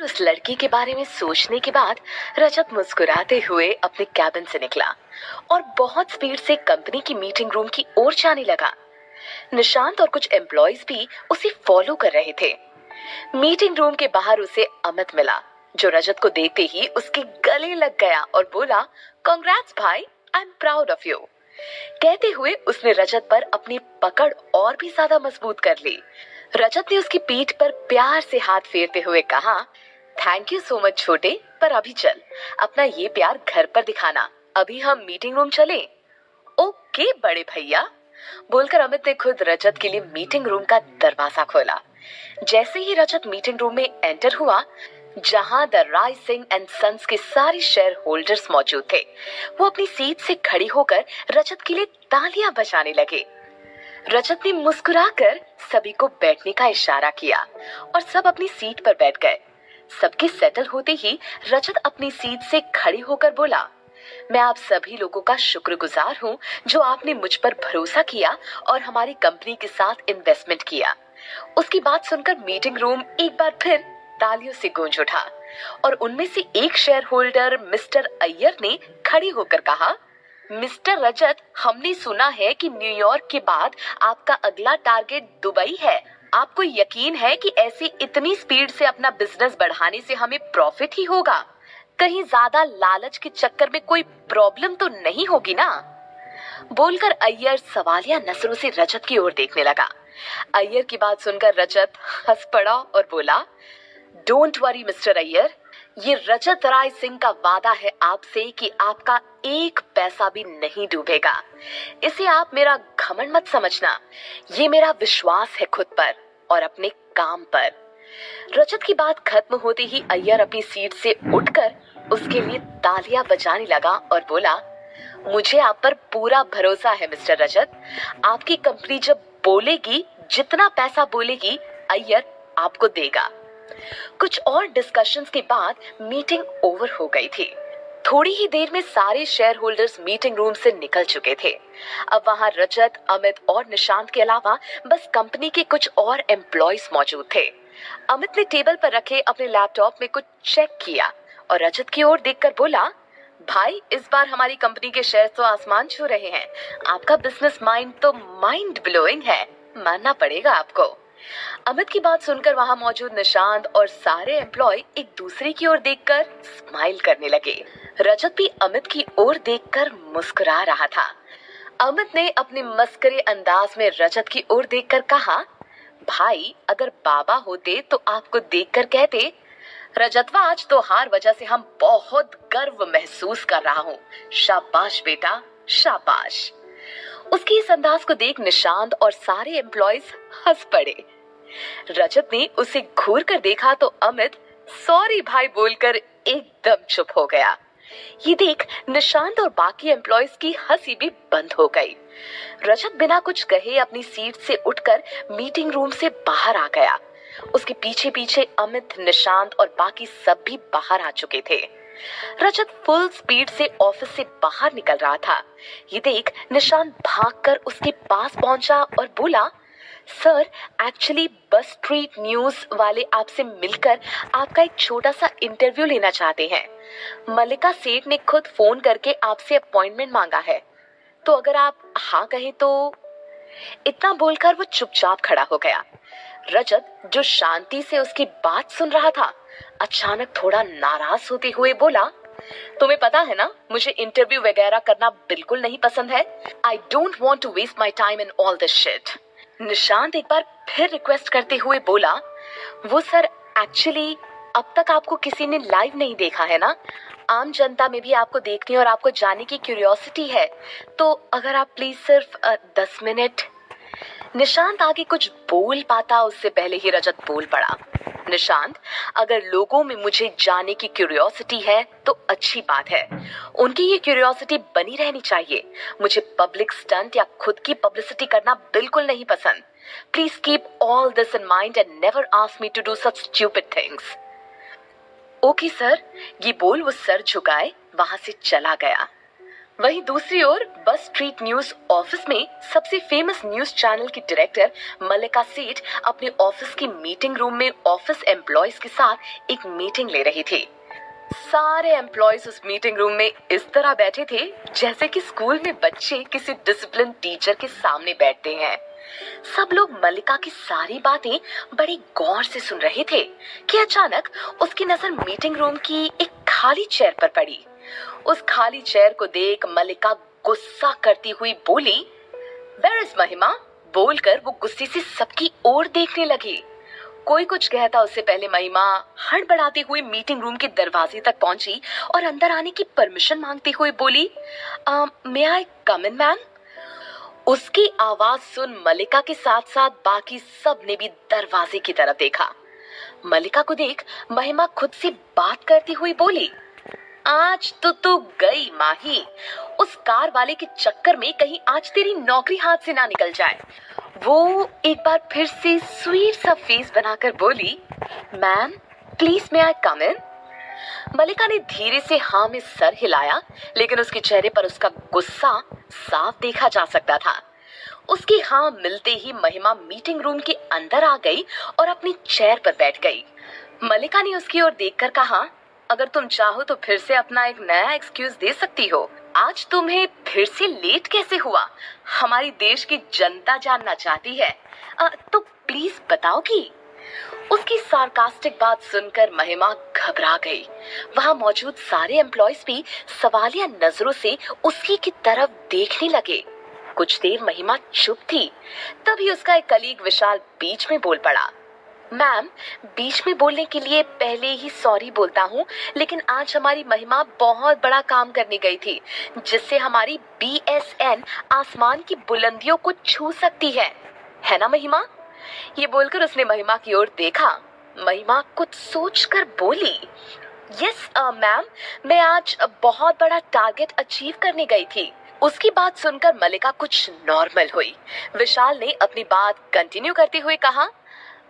उस लड़की के बारे में सोचने के बाद रजत मुस्कुराते हुए अपने कैबिन से निकला और बहुत स्पीड से कंपनी की मीटिंग रूम की ओर जाने लगा। निशांत और कुछ एम्प्लॉयज भी उसे फॉलो कर रहे थे। मीटिंग रूम के बाहर उसे अमित मिला, जो रजत को देखते ही उसके गले लग गया और बोला, कांग्रेट्स भाई, I am proud of you. कहते हुए उसने रजत पर अपनी पकड़ और भी ज्यादा मजबूत कर ली। रजत ने उसकी पीठ पर प्यार से हाथ फेरते हुए कहा, थैंक यू सो मच छोटे, पर अभी चल, अपना ये प्यार घर पर दिखाना। अभी हम मीटिंग रूम चले। ओके बड़े भैया, बोलकर अमित ने खुद रजत के लिए मीटिंग रूम का दरवाजा खोला। जैसे ही रजत मीटिंग रूम में एंटर हुआ, जहां the Rai Singh and sons के सारे शेयर होल्डर्स मौजूद थे, वो अपनी सीट से खड़ी होकर रजत के लिए तालियां बजाने लगे। रजत ने मुस्कुराकर सभी को बैठने का इशारा किया और सब अपनी सीट पर बैठ गए। सबके सेटल होते ही रजत अपनी सीट से खड़ी होकर बोला, मैं आप सभी लोगों का शुक्रगुजार हूँ जो आपने मुझ पर भरोसा किया और हमारी कंपनी के साथ इन्वेस्टमेंट किया। उसकी बात सुनकर मीटिंग रूम एक बार फिर तालियों से गूंज उठा और उनमें से एक शेयर होल्डर मिस्टर अय्यर ने खड़ी होकर कहा, मिस्टर रजत, हमने सुना है कि न्यूयॉर्क के बाद आपका अगला टारगेट दुबई है। आपको यकीन है कि ऐसी इतनी स्पीड से अपना बिजनेस बढ़ाने से हमें प्रॉफिट ही होगा? कहीं ज्यादा लालच के चक्कर में कोई प्रॉब्लम तो नहीं होगी ना? बोलकर अय्यर सवालिया नजरों से रजत की ओर देखने लगा। अय्यर की बात सुनकर रजत हंस पड़ा और बोला, डोंट वरी मिस्टर अय्यर, ये रजत राय सिंह का वादा है आपसे कि आपका एक पैसा भी नहीं डूबेगा। इसे आप मेरा घमंड मत समझना, ये मेरा विश्वास है खुद पर और अपने काम पर। रजत की बात खत्म होते ही अय्यर अपनी सीट से उठकर उसके लिए तालियां बजाने लगा और बोला, मुझे आप पर पूरा भरोसा है मिस्टर रजत। आपकी कंपनी जब बोलेगी, जितना पैसा बोलेगी, अय्यर आपको देगा। कुछ और डिस्कशंस के बाद मीटिंग ओवर हो गई थी। थोड़ी ही देर में सारे शेयर होल्डर्स मीटिंग रूम से निकल चुके थे। अब वहां रजत, अमित और निशांत के अलावा बस कंपनी के कुछ और एम्प्लॉयज मौजूद थे। अमित ने टेबल पर रखे अपने लैपटॉप में कुछ चेक किया और रजत की ओर देखकर बोला, भाई, इस बार हमारी कंपनी के शेयर तो आसमान छू रहे हैं। आपका बिजनेस माइंड तो माइंड ब्लोइंग है, मानना पड़ेगा आपको। अमित की बात सुनकर वहां मौजूद निशांत और सारे एम्प्लॉय एक दूसरे की ओर देखकर स्माइल करने लगे। रजत भी अमित की ओर देखकर मुस्कुरा रहा था। अमित ने अपने मस्करे अंदाज में रजत की ओर देखकर कहा, भाई, अगर बाबा होते तो आपको देखकर कहते, रजतवा, आज तो हार वजह से हम बहुत गर्व महसूस कर रहा हूँ। शाबाश बेटा, शाबाश। उसकी इस अंदाज को देख निशांत और सारे एम्प्लॉयज हंस पड़े। रजत ने उसे घूर कर देखा तो अमित सॉरी भाई बोलकर एकदम चुप हो गया। ये देख निशांत और बाकी एम्प्लॉयज की हंसी भी बंद हो गई। रजत बिना कुछ कहे अपनी सीट से उठकर मीटिंग रूम से बाहर आ गया। उसके पीछे पीछे अमित, निशांत और बाकी सब भी बाहर आ चुके थे। रजत फुल स्पीड से ऑफिस से बाहर निकल रहा था। ये देख निशांत भागकर उसके पास पहुंचा और बोला, सर, एक्चुअली बस स्ट्रीट न्यूज वाले आपसे मिलकर आपका एक छोटा सा इंटरव्यू लेना चाहते हैं। मल्लिका सेठ ने खुद फोन करके आपसे अपॉइंटमेंट मांगा है, तो अगर आप हाँ कहें तो। इतना बोलकर वो चुपचाप खड़ा हो गया। रजत, जो शांति से उसकी बात सुन रहा था, अचानक थोड़ा नाराज होते हुए बोला, तुम्हें पता है ना, मुझे इंटरव्यू वगैरह करना बिल्कुल नहीं पसंद है। I don't want to waste my time in all this shit. Nishant एक बार फिर रिक्वेस्ट करते हुए बोला, वो सर, एक्चुअली अब तक आपको किसी ने लाइव नहीं देखा है ना, आम जनता में भी आपको देखने और आपको जानने की क्यूरियोसिटी है, तो अगर आप प्लीज सिर्फ 10 मिनट। निशांत आगे कुछ बोल पाता उससे पहले ही रजत बोल पड़ा, निशांत, अगर लोगों में मुझे जानने की क्यूरियोसिटी है तो अच्छी बात है। उनकी ये क्यूरियोसिटी बनी रहनी चाहिए। मुझे पब्लिक स्टंट या खुद की पब्लिसिटी करना बिल्कुल नहीं पसंद। Please keep all this in mind and never ask me to do such stupid things. Okay sir, ये बोल वो सर झुकाए वहां से चला गया। वहीं दूसरी ओर बस स्ट्रीट न्यूज ऑफिस में सबसे फेमस न्यूज चैनल की डायरेक्टर मल्लिका सेठ अपने ऑफिस की मीटिंग रूम में ऑफिस एम्प्लॉयज के साथ एक मीटिंग ले रही थी। सारे एम्प्लॉयज उस मीटिंग रूम में इस तरह बैठे थे जैसे कि स्कूल में बच्चे किसी डिसिप्लिन टीचर के सामने बैठते हैं। सब लोग मल्लिका की सारी बातें बड़ी गौर से सुन रहे थे कि अचानक उसकी नजर मीटिंग रूम की एक खाली चेयर पर पड़ी। उस खाली चेयर को देख मल्लिका गुस्सा करती हुई बोली, "Where is महिमा?" बोलकर वो गुस्से से सबकी ओर देखने लगी। कोई कुछ कहता उससे पहले महिमा हड़बड़ाती हुई मीटिंग रूम के दरवाजे तक पहुंची और अंदर आने की परमिशन मांगते हुए बोली, "May I come in, ma'am?" उसकी आवाज सुन मल्लिका के साथ साथ बाकी सब ने भी दरवाजे की तरफ देखा। मल्लिका को देख महिमा खुद से बात करती हुई बोली, "आज तो तू गई माही, उस कार वाले के चक्कर में कहीं आज तेरी नौकरी हाथ से ना निकल जाए।" वो एक बार फिर से स्वीट सा फेस बनाकर बोली, "मैम प्लीज मे आई कम इन?" मल्लिका ने धीरे से हाँ में सर हिलाया, लेकिन उसके चेहरे पर उसका गुस्सा साफ देखा जा सकता था। उसकी हाँ मिलते ही महिमा मीटिंग रूम के अंदर आ गई और अपनी चेयर पर बैठ गई। मल्लिका ने उसकी ओर देखकर कहा, "अगर तुम चाहो तो फिर से अपना एक नया एक्सक्यूज दे सकती हो। आज तुम्हें फिर से लेट कैसे हुआ? हमारी देश की जनता जानना चाहती है। तो प्लीज बताओगी?" उसकी सार्कास्टिक बात सुनकर महिमा घबरा गई। वहां मौजूद सारे एम्प्लॉयज भी सवालिया नजरों से उसकी की तरफ देखने लगे। कुछ देर महिमा चुप थी, तभी उसका एक कलीग विशाल बीच में बोल पड़ा, "मैम बीच में बोलने के लिए पहले ही सॉरी बोलता हूँ, लेकिन आज हमारी महिमा बहुत बड़ा काम करने गई थी जिससे हमारी BSN आसमान की बुलंदियों को छू सकती है ना महिमा?" ये बोलकर उसने महिमा की ओर देखा। महिमा कुछ सोचकर बोली, "यस मैम, मैं आज बहुत बड़ा टारगेट अचीव करने गई थी।" उसकी बात सुनकर मल्लिका कुछ नॉर्मल हुई। विशाल ने अपनी बात कंटिन्यू करते हुए कहा,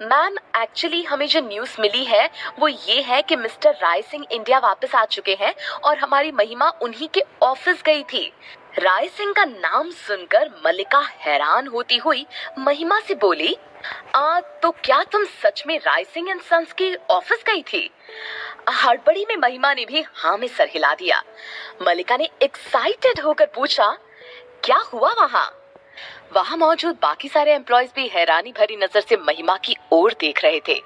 "मैम एक्चुअली हमें जो न्यूज मिली है वो ये है कि मिस्टर राय सिंह इंडिया वापस आ चुके हैं और हमारी महिमा उन्हीं के ऑफिस गई थी।" राय सिंह का नाम सुनकर मल्लिका हैरान होती हुई महिमा से बोली, तो क्या तुम सच में राय सिंह एंड सन्स के ऑफिस गई थी?" हड़बड़ी में महिमा ने भी हाँ में सर हिला दिया। मल्लिका ने एक्साइटेड होकर पूछा, "क्या हुआ वहाँ?" वहां मौजूद बाकी सारे एम्प्लॉयज भी हैरानी भरी नजर से महिमा की ओर देख रहे थे।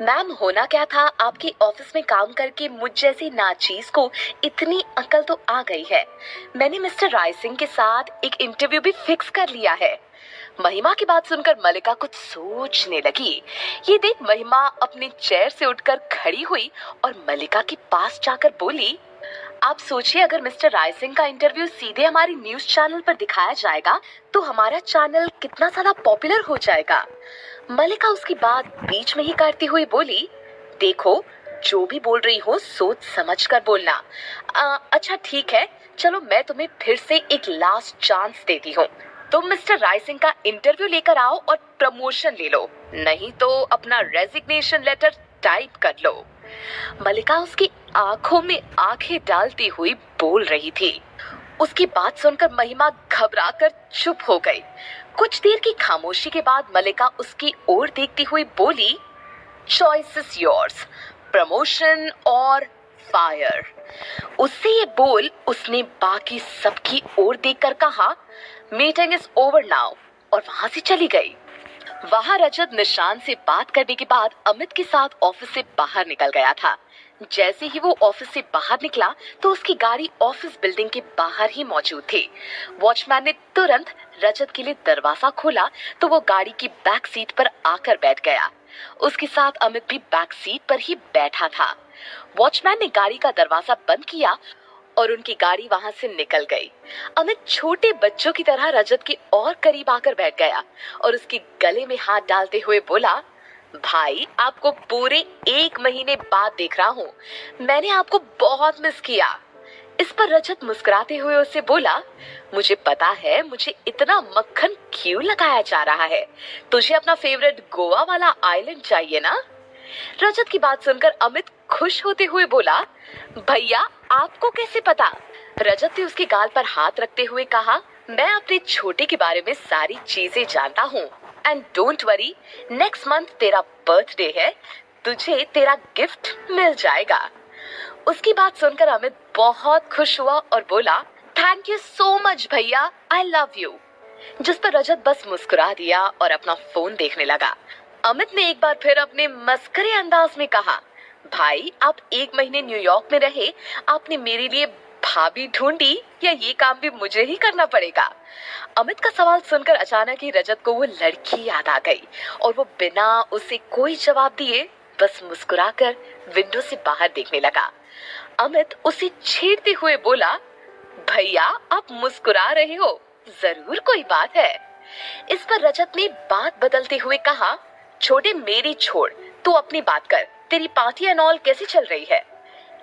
"मैम होना क्या था, आपके ऑफिस में काम करके मुझ जैसी नाचीज को इतनी अकल तो आ गई है। मैंने मिस्टर राय सिंह के साथ एक इंटरव्यू भी फिक्स कर लिया है।" महिमा की बात सुनकर मल्लिका कुछ सोचने लगी। ये देख महिमा अपनी चेयर से उठकर खड़ी हुई और मल्लिका के पास जाकर बोली, "आप सोचिए अगर मिस्टर राय सिंह का इंटरव्यू सीधे हमारी न्यूज चैनल पर दिखाया जाएगा तो हमारा चैनल कितना ज्यादा पॉपुलर हो जाएगा।" मल्लिका उसकी बात बीच में ही काटती हुई बोली, "देखो जो भी बोल रही हो सोच समझ कर बोलना। अच्छा ठीक है, चलो मैं तुम्हें फिर से एक लास्ट चांस देती हूँ। तुम मिस्टर राय सिंह का इंटरव्यू लेकर आओ और प्रमोशन ले लो, नहीं तो अपना रेजिग्नेशन लेटर टाइप कर लो।" मल्लिका उसकी आंखों में आंखें डालती हुई बोल रही थी। उसकी बात सुनकर महिमा घबराकर चुप हो गई। कुछ देर की खामोशी के बाद मल्लिका उसकी ओर देखती हुई बोली, "चॉइस इज योर्स, प्रमोशन और फायर।" उससे ये बोल उसने बाकी सबकी ओर देखकर कहा, "मीटिंग इज ओवर नाउ," और वहां से चली गई। वहां रजत निशान से बात करने के बाद अमित के साथ ऑफिस से बाहर निकल गया था। जैसे ही वो ऑफिस से बाहर निकला तो उसकी गाड़ी ऑफिस बिल्डिंग के बाहर ही मौजूद थी। वॉचमैन ने तुरंत रजत के लिए दरवाजा खोला तो वो गाड़ी की बैक सीट पर आकर बैठ गया। उसके साथ अमित भी बैक सीट पर ही बैठा था। वॉचमैन ने गाड़ी का दरवाजा बंद किया और उनकी गाड़ी वहां से निकल गई। अमित छोटे बच्चों की तरह रजत के और करीब आकर बैठ गया और उसके गले में हाथ डालते हुए बोला, "भाई आपको पूरे 1 महीने बाद देख रहा हूँ, मैंने आपको बहुत मिस किया।" इस पर रजत मुस्कुराते हुए उससे बोला, "मुझे पता है मुझे इतना मक्खन क्यों लगाया जा रहा है, तुझे अपना फेवरेट गोवा वाला आइलैंड चाहिए ना?" रजत की बात सुनकर अमित खुश होते हुए बोला, "भैया आपको कैसे पता?" रजत ने उसके गाल पर हाथ रखते हुए कहा, मैं अपने छोटे के बारे में सारी चीजें जानता हूँ। And don't worry, next month तेरा बर्थडे है, तुझे तेरा गिफ्ट मिल जाएगा। उसकी बात सुनकर अमित बहुत खुश हुआ और बोला, थैंक यू सो मच भैया, आई लव यू। जिस पर रजत बस मुस्कुरा दिया और अपना फोन देखने लगा। अमित ने एक बार फिर अपने मस्करे अंदाज में कहा, भाई आप 1 महीने न्यूयॉर्क में रहे, आपने मेरे लिए भाभी ढूंढी या ये काम भी मुझे ही करना पड़ेगा? अमित का सवाल सुनकर अचानक ही रजत को वो लड़की याद आ गई और वो बिना उसे कोई जवाब दिए बस मुस्कुराकर विंडो से बाहर देखने लगा। अमित उसे छेड़ते हुए बोला, भैया आप मुस्कुरा रहे हो, जरूर कोई बात है। इस पर रजत ने बात बदलते हुए कहा, छोटे मेरी छोड़, तू अपनी बात कर, तेरी पार्टी एंड ऑल कैसी चल रही है?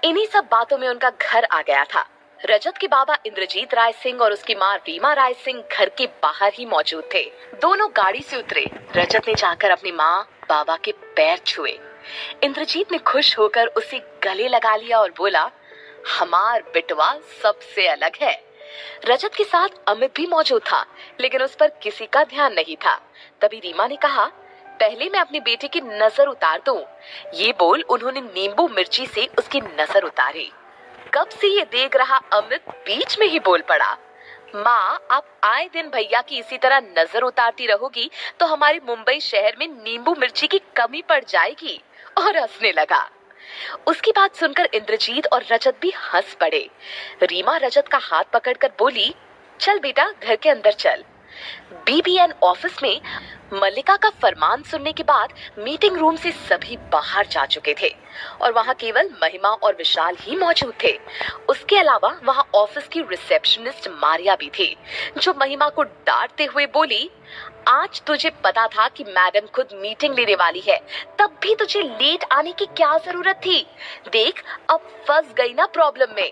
इन्हीं सब बातों में उनका घर आ गया था। रजत के बाबा इंद्रजीत राय सिंह और उसकी माँ रीमा राय सिंह घर के बाहर ही मौजूद थे। दोनों गाड़ी से उतरे। रजत ने जाकर अपनी माँ बाबा के पैर छुए। इंद्रजीत ने खुश होकर उसे गले लगा लिया और बोला, हमार बिटवा सबसे अलग है। रजत के साथ अमित भी मौजूद था, लेकिन उस पर किसी का ध्यान नहीं था। तभी रीमा ने कहा, पहले मैं अपनी बेटे की नजर उतार दूं। ये बोल उन्होंने नींबू मिर्ची से उसकी नजर उतारी। कब से ये देख रहा अमित बीच में ही बोल पड़ा, माँ आप आए दिन भैया की इसी तरह नजर उतारती रहोगी तो हमारे मुंबई शहर में नींबू मिर्ची की कमी पड़ जाएगी। और हंसने लगा। उसकी बात सुनकर इंद्रजीत और रजत भी हंस पड़े। रीमा रजत का हाथ पकड़कर बोली, चल बेटा घर के अंदर चल। बीबीएन ऑफिस में मल्लिका का फरमान सुनने के बाद मीटिंग रूम से सभी बाहर जा चुके थे और वहां केवल महिमा और विशाल ही मौजूद थे। उसके अलावा वहां ऑफिस की रिसेप्शनिस्ट मारिया भी थी, जो महिमा को डांटते हुए बोली, आज तुझे पता था कि मैडम खुद मीटिंग लेने वाली है, तब भी तुझे लेट आने की क्या जरूरत थी? देख अब फंस गई ना प्रॉब्लम में।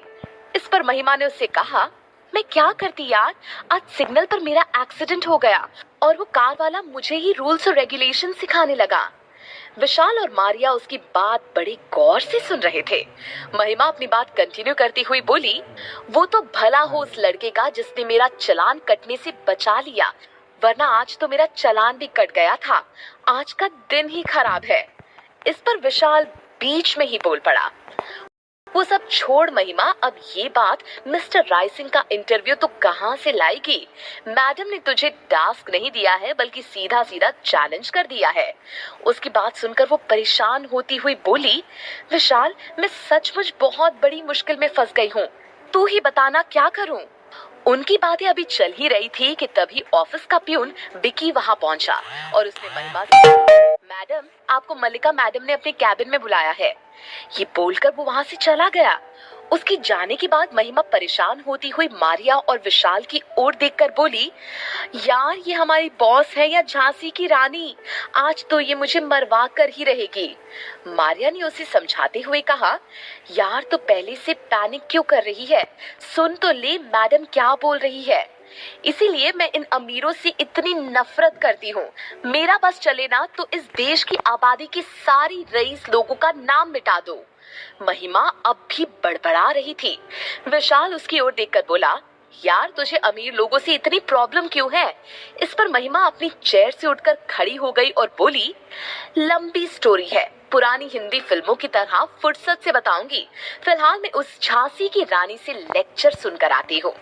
इस पर महिमा ने उससे कहा, मैं क्या करती यार, आज सिग्नल पर मेरा एक्सीडेंट हो गया और वो कार वाला मुझे ही रूल्स और रेगुलेशन सिखाने लगा। विशाल और मारिया उसकी बात बड़े गौर से सुन रहे थे। महिमा अपनी बात कंटिन्यू करती हुई बोली, वो तो भला हो उस लड़के का जिसने मेरा चालान कटने से बचा लिया, वरना आज तो मेरा चालान भी कट गया था। आज का दिन ही खराब है। इस पर विशाल बीच में ही बोल पड़ा, वो सब छोड़ महिमा, अब ये बात मिस्टर राय सिंह का इंटरव्यू तो कहाँ से लाएगी? मैडम ने तुझे टास्क नहीं दिया है बल्कि सीधा सीधा चैलेंज कर दिया है। उसकी बात सुनकर वो परेशान होती हुई बोली, विशाल मैं सचमुच बहुत बड़ी मुश्किल में फंस गई हूँ, तू ही बताना क्या करूँ? उनकी बातें अभी चल ही रही थी कि तभी ऑफिस का प्यून विकी वहां पहुंचा और उसने महिमा से, मैडम आपको मल्लिका मैडम ने अपने कैबिन में बुलाया है। ये बोलकर वो वहां से चला गया। उसके जाने के बाद महिमा परेशान होती हुई मारिया और विशाल की ओर देखकर बोली, यार ये हमारी बॉस है या झांसी की रानी, आज तो ये मुझे मरवा कर ही रहेगी। मारिया ने उसे समझाते हुए कहा, यार तो पहले से पैनिक क्यों कर रही है, सुन तो ले मैडम क्या बोल रही है। इसीलिए मैं इन अमीरों से इतनी नफरत करती हूँ। मेरा बस चले ना तो इस देश की आबादी की सारी रईस लोगों का नाम मिटा दो। महिमा अब भी बड़बड़ा रही थी। विशाल उसकी ओर देखकर बोला, यार तुझे अमीर लोगों से इतनी प्रॉब्लम क्यों है? इस पर महिमा अपनी चेयर से उठकर खड़ी हो गई और बोली, लंबी स्टोरी है, पुरानी हिंदी फिल्मों की तरह फुर्सत से बताऊंगी। फिलहाल मैं उस झांसी की रानी से लेक्चर सुनकर आती हूँ।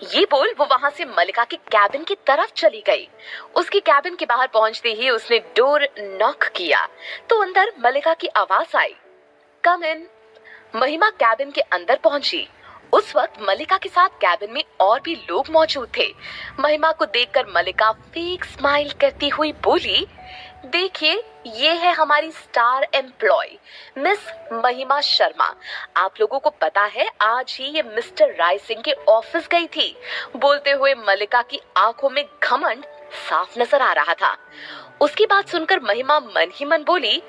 ये बोल वो वहां से मल्लिका के कैबिन की तरफ चली गई। उसके कैबिन के बाहर पहुंचते ही उसने डोर नॉक किया तो अंदर मल्लिका की आवाज आई, कम इन। महिमा कैबिन के अंदर पहुंची। उस वक्त मल्लिका के साथ कैबिन में और भी लोग मौजूद थे। महिमा को देखकर मल्लिका फेक स्माइल करती हुई बोली, देखिए ये है हमारी स्टार एम्प्लॉय मिस महिमा शर्मा। आप लोगों को पता है आज ही ये मिस्टर राय सिंह के ऑफिस गई थी। बोलते हुए मल्लिका की आंखों में घमंड साफ नजर आ रहा था। उसकी बात सुनकर महिमा मन ही मन बोली,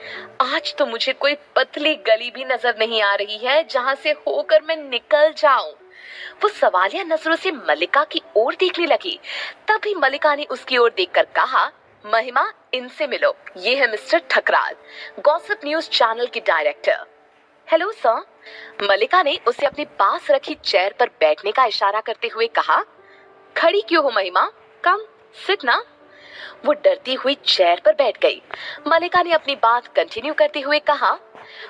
आज तो मुझे कोई पतली गली भी नजर नहीं आ रही है जहां से होकर मैं निकल जाऊं। वो सवालिया नजरों से मल्लिका की ओर देखने लगी। तभी मल्लिका ने उसकी ओर देखकर कहा, महिमा इनसे मिलो, ये है mister Thakral, gossip news channel के डायरेक्टर। Hello sir. मलिका ने उसे अपने पास रखी चेयर पर बैठने का इशारा करते हुए कहा। खड़ी क्यों हो महिमा, कम सिट ना। वो डरती हुई चेयर पर बैठ गई। मलिका ने अपनी बात कंटिन्यू करते हुए कहा,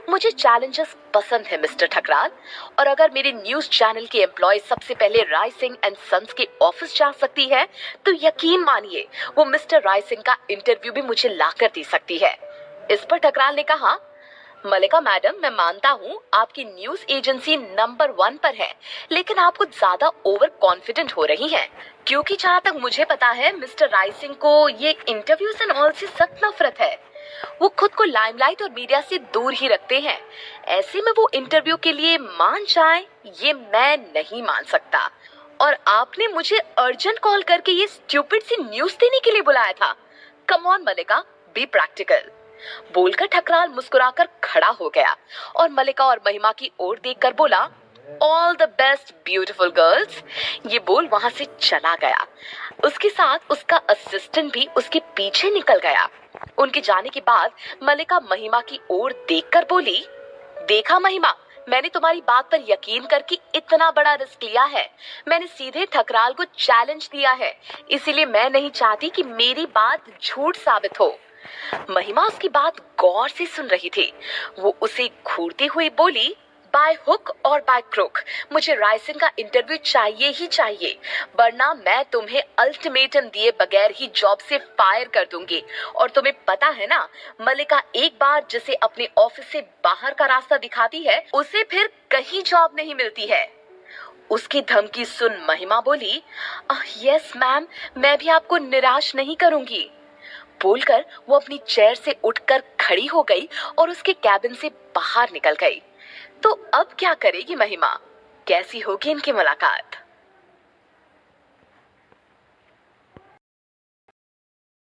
मुझे चैलेंजेस पसंद है मिस्टर ठकराल, और अगर मेरे न्यूज चैनल के एम्प्लॉय सबसे पहले राय सिंह एंड सन्स के ऑफिस जा सकती है तो यकीन मानिए वो मिस्टर राय सिंह का इंटरव्यू भी मुझे ला कर दे सकती है। इस पर ठकराल ने कहा, मलिका मैडम, मैं मानता हूँ आपकी न्यूज एजेंसी नंबर 1 पर है, लेकिन आप कुछ ज्यादा ओवर कॉन्फिडेंट हो रही हैं, क्योंकि जहाँ तक मुझे पता है मिस्टर राय सिंह को ये इंटरव्यूज एंड ऑल से सख्त नफरत है। वो खुद को लाइमलाइट और मीडिया से दूर ही रखते हैं। ऐसे में वो इंटरव्यू के लिए मान जाए ये मैं नहीं मान सकता। और आपने मुझे अर्जेंट कॉल करके ये स्टूपिड सी न्यूज देने के लिए बुलाया था। Come on Malika, be practical. बोलकर ठकराल मुस्कुराकर खड़ा हो गया और मलिका और महिमा की ओर देखकर बोला, all the best beautiful girls. ये बोल वहां से चला गया। उसके साथ उसका असिस्टेंट भी उसके पीछे निकल गया। उनके जाने के बाद मलिका महिमा की ओर देखकर बोली, देखा महिमा, मैंने तुम्हारी बात पर यकीन करके इतना बड़ा रिस्क लिया है। मैंने सीधे ठकराल को चैलेंज दिया है, इसीलिए मैं नहीं चाहती कि मेरी बात झूठ साबित हो। महिमा उसकी बात गौर से सुन रही थी। वो उसे घूरती हुई बोली, बाय हुक और बाय क्रुक मुझे राय सिंह का इंटरव्यू चाहिए ही चाहिए, वरना मैं तुम्हें अल्टीमेटम दिए बगैर ही जॉब से फायर कर दूंगी। और तुम्हें पता है ना, मलिका एक बार जिसे अपने ऑफिस से बाहर का रास्ता दिखाती है उसे फिर कहीं जॉब नहीं मिलती है। उसकी धमकी सुन महिमा बोली, यस मैम, मैं भी आपको निराश नहीं करूंगी। बोलकर वो अपनी चेयर से उठकर खड़ी हो गई और उसके कैबिन से बाहर निकल गई। तो अब क्या करेगी महिमा? कैसी होगी इनकी मुलाकात?